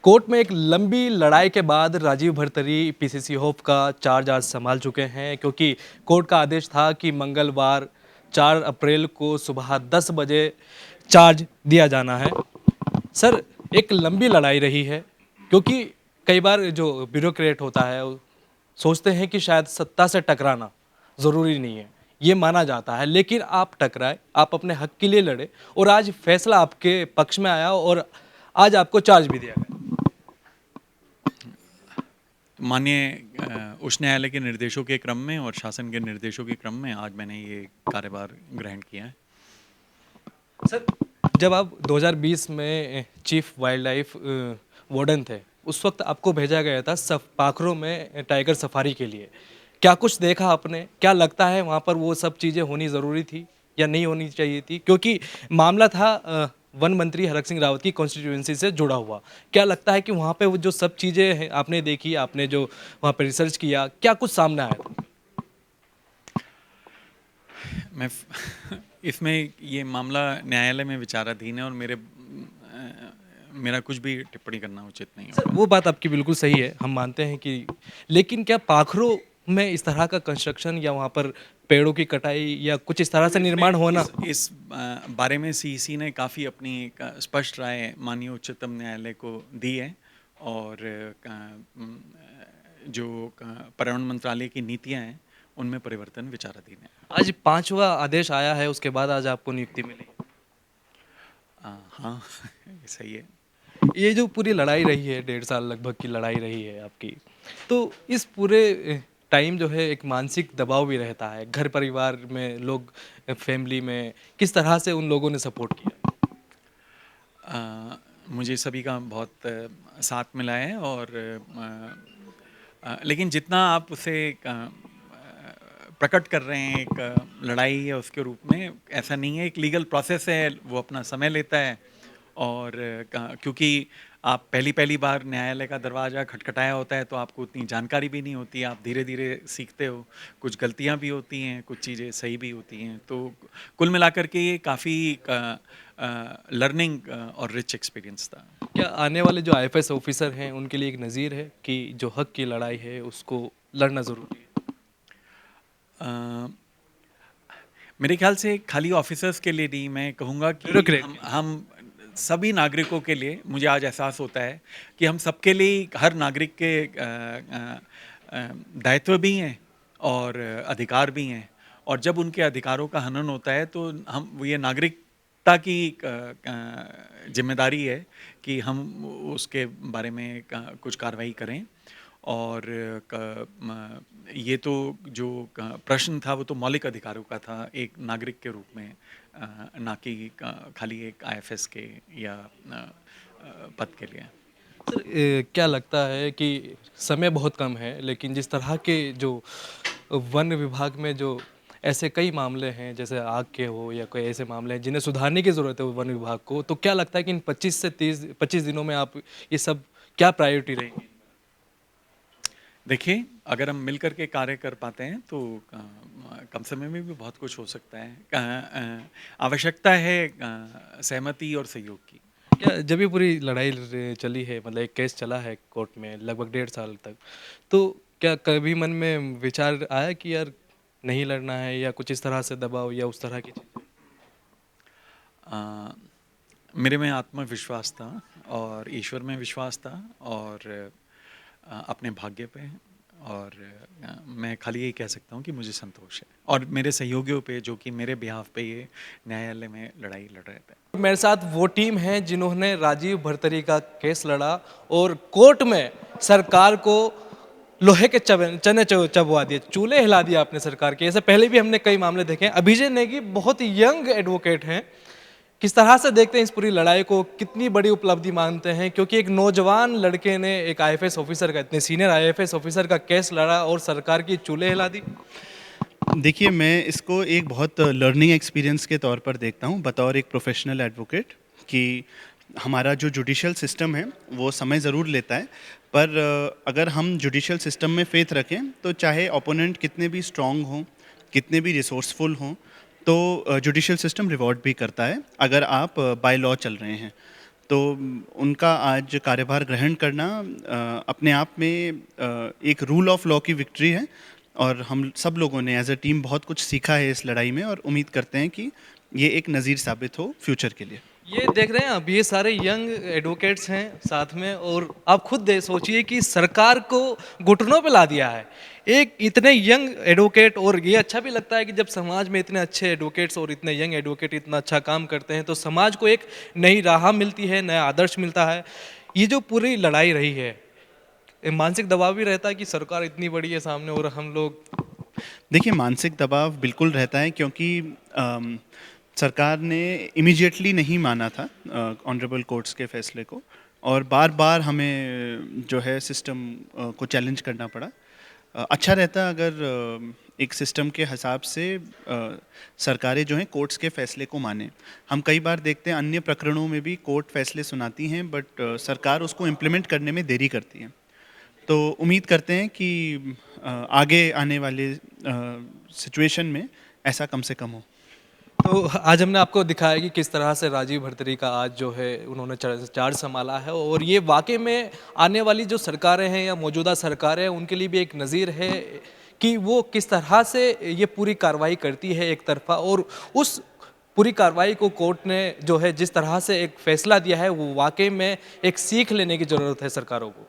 Court में एक लंबी लड़ाई के बाद राजीव भरतरी पीसीसी होप का चार्ज आज संभाल चुके हैं क्योंकि कोर्ट का आदेश था कि मंगलवार 4 अप्रैल को सुबह 10 बजे चार्ज दिया जाना है। सर, एक लंबी लड़ाई रही है क्योंकि कई बार जो ब्यूरोक्रेट होता है वो सोचते हैं कि शायद सत्ता से टकराना ज़रूरी नहीं है, ये माना जाता है, लेकिन आप टकराए, आप अपने हक के लिए लड़े और आज फैसला आपके पक्ष में आया और आज आपको चार्ज भी दिया गया। माननीय उच्च न्यायालय के निर्देशों के क्रम में और शासन के निर्देशों के क्रम में आज मैंने ये कार्यभार ग्रहण किया है। सर, जब आप 2020 में चीफ वाइल्ड लाइफ वार्डन थे, उस वक्त आपको भेजा गया था पाखरों में टाइगर सफारी के लिए। क्या कुछ देखा आपने? क्या लगता है वहाँ पर वो सब चीज़ें होनी ज़रूरी थी या नहीं होनी चाहिए थी? क्योंकि मामला था वन मंत्री हरक सिंह रावत की कॉन्स्टिट्यूएंसी से जुड़ा हुआ। क्या लगता है कि वहाँ पे वो जो सब चीज़ें हैं आपने देखी, आपने जो वहाँ पे रिसर्च किया, क्या कुछ सामने आया था? मैं इसमें ये मामला न्यायालय में विचाराधीन है और मेरा कुछ भी टिप्पणी करना उचित नहीं सर, होगा। वो बात आपकी बिल्कुल सही है, हम मानते हैं कि लेकिन क्या पाखरो में इस तरह का कंस्ट्रक्शन या वहाँ पर पेड़ों की कटाई या कुछ इस तरह से निर्माण होना? इस बारे में सीईसी ने काफ़ी अपनी एक स्पष्ट राय माननीय उच्चतम न्यायालय को दी है और जो पर्यावरण मंत्रालय की नीतियां हैं उनमें परिवर्तन विचाराधीन है। आज 5वां आदेश आया है, उसके बाद आज आपको नियुक्ति मिली। हाँ ये सही है। ये जो पूरी लड़ाई रही है, 1.5 साल लगभग की लड़ाई रही है आपकी, तो इस पूरे टाइम जो है एक मानसिक दबाव भी रहता है। घर परिवार में लोग, फैमिली में किस तरह से उन लोगों ने सपोर्ट किया? मुझे सभी का बहुत साथ मिला है और लेकिन जितना आप उसे प्रकट कर रहे हैं एक लड़ाई है उसके रूप में, ऐसा नहीं है। एक लीगल प्रोसेस है, वो अपना समय लेता है और क्योंकि आप पहली पहली बार न्यायालय का दरवाज़ा खटखटाया होता है तो आपको उतनी जानकारी भी नहीं होती, आप धीरे धीरे सीखते हो। कुछ गलतियां भी होती हैं, कुछ चीज़ें सही भी होती हैं, तो कुल मिलाकर के ये काफ़ी लर्निंग और रिच एक्सपीरियंस था। क्या आने वाले जो आईएफएस ऑफिसर हैं उनके लिए एक नज़ीर है कि जो हक की लड़ाई है उसको लड़ना ज़रूरी है? मेरे ख्याल से खाली ऑफिसर्स के लिए नहीं, मैं कहूँगा कि ब्यूरोक्रेट हम सभी नागरिकों के लिए, मुझे आज एहसास होता है कि हम सबके लिए, हर नागरिक के दायित्व भी हैं और अधिकार भी हैं, और जब उनके अधिकारों का हनन होता है तो हम, ये नागरिकता की जिम्मेदारी है कि हम उसके बारे में कुछ कार्रवाई करें। और ये तो जो प्रश्न था वो तो मौलिक अधिकारों का था एक नागरिक के रूप में, ना कि खाली एक आईएफएस के या पद के लिए। सर, क्या लगता है कि समय बहुत कम है, लेकिन जिस तरह के जो वन विभाग में जो ऐसे कई मामले हैं, जैसे आग के हो या कोई ऐसे मामले हैं जिन्हें सुधारने की ज़रूरत है वन विभाग को, तो क्या लगता है कि इन 25 दिनों में आप ये सब क्या प्रायोरिटी रहेंगी? देखिए, अगर हम मिलकर के कार्य कर पाते हैं तो कम समय में भी बहुत कुछ हो सकता है। आवश्यकता है सहमति और सहयोग की। क्या जब ये पूरी लड़ाई चली है, मतलब एक केस चला है कोर्ट में लगभग 1.5 साल तक, तो क्या कभी मन में विचार आया कि यार नहीं लड़ना है या कुछ इस तरह से दबाव या उस तरह की चीज़? अ, मेरे में आत्मविश्वास था और ईश्वर में विश्वास था और अपने भाग्य पे, और मैं खाली यही कह सकता हूँ कि मुझे संतोष है और मेरे सहयोगियों पे जो कि मेरे बिहाफ पे ये न्यायालय में लड़ाई लड़ रहे थे। मेरे साथ वो टीम है जिन्होंने राजीव भरतरी का केस लड़ा और कोर्ट में सरकार को लोहे के चने चबवा दिए, चूल्हे हिला दिया आपने सरकार के। ऐसे पहले भी हमने कई मामले देखे हैं। अभिजय नेगी बहुत यंग एडवोकेट हैं, किस तरह से देखते हैं इस पूरी लड़ाई को, कितनी बड़ी उपलब्धि मानते हैं? क्योंकि एक नौजवान लड़के ने एक आईएफएस ऑफिसर का, इतने सीनियर आईएफएस ऑफिसर का केस लड़ा और सरकार की चूल्हे हिला दी। देखिए, मैं इसको एक बहुत लर्निंग एक्सपीरियंस के तौर पर देखता हूँ बतौर एक प्रोफेशनल एडवोकेट, कि हमारा जो जुडिशियल सिस्टम है वो समय ज़रूर लेता है, पर अगर हम जुडिशियल सिस्टम में फेथ रखें तो चाहे ओपोनेंट कितने भी स्ट्रांग हों, कितने भी रिसोर्सफुल हों, तो जुडिशियल सिस्टम रिवॉर्ड भी करता है अगर आप बाय लॉ चल रहे हैं। तो उनका आज कार्यभार ग्रहण करना अपने आप में एक रूल ऑफ लॉ की विक्ट्री है, और हम सब लोगों ने एज अ टीम बहुत कुछ सीखा है इस लड़ाई में, और उम्मीद करते हैं कि ये एक नज़ीर साबित हो फ्यूचर के लिए। ये देख रहे हैं अब ये सारे यंग एडवोकेट्स हैं साथ में, और आप खुद सोचिए कि सरकार को घुटनों पे ला दिया है एक इतने यंग एडवोकेट। और ये अच्छा भी लगता है कि जब समाज में इतने अच्छे एडवोकेट्स और इतने यंग एडवोकेट इतना अच्छा काम करते हैं तो समाज को एक नई राह मिलती है, नया आदर्श मिलता है। ये जो पूरी लड़ाई रही है, ये मानसिक दबाव भी रहता है कि सरकार इतनी बड़ी है सामने और हम लोग। देखिए, मानसिक दबाव बिल्कुल रहता है, क्योंकि सरकार ने इमीडिएटली नहीं माना था ऑनरेबल कोर्ट्स के फैसले को, और बार बार हमें जो है सिस्टम को चैलेंज करना पड़ा। अच्छा रहता अगर एक सिस्टम के हिसाब से सरकारें जो हैं कोर्ट्स के फैसले को माने। हम कई बार देखते हैं अन्य प्रकरणों में भी कोर्ट फैसले सुनाती हैं, बट सरकार उसको इम्प्लीमेंट करने में देरी करती है। तो उम्मीद करते हैं कि आगे आने वाले सिचुएशन में ऐसा कम से कम हो। तो आज हमने आपको दिखाया कि किस तरह से राजीव भरतरी का आज जो है उन्होंने चार्ज संभाला है, और ये वाकई में आने वाली जो सरकारें हैं या मौजूदा सरकारें हैं उनके लिए भी एक नज़ीर है कि वो किस तरह से ये पूरी कार्रवाई करती है एक तरफा, और उस पूरी कार्रवाई को कोर्ट ने जो है जिस तरह से एक फैसला दिया है वो वाकई में एक सीख लेने की ज़रूरत है सरकारों को।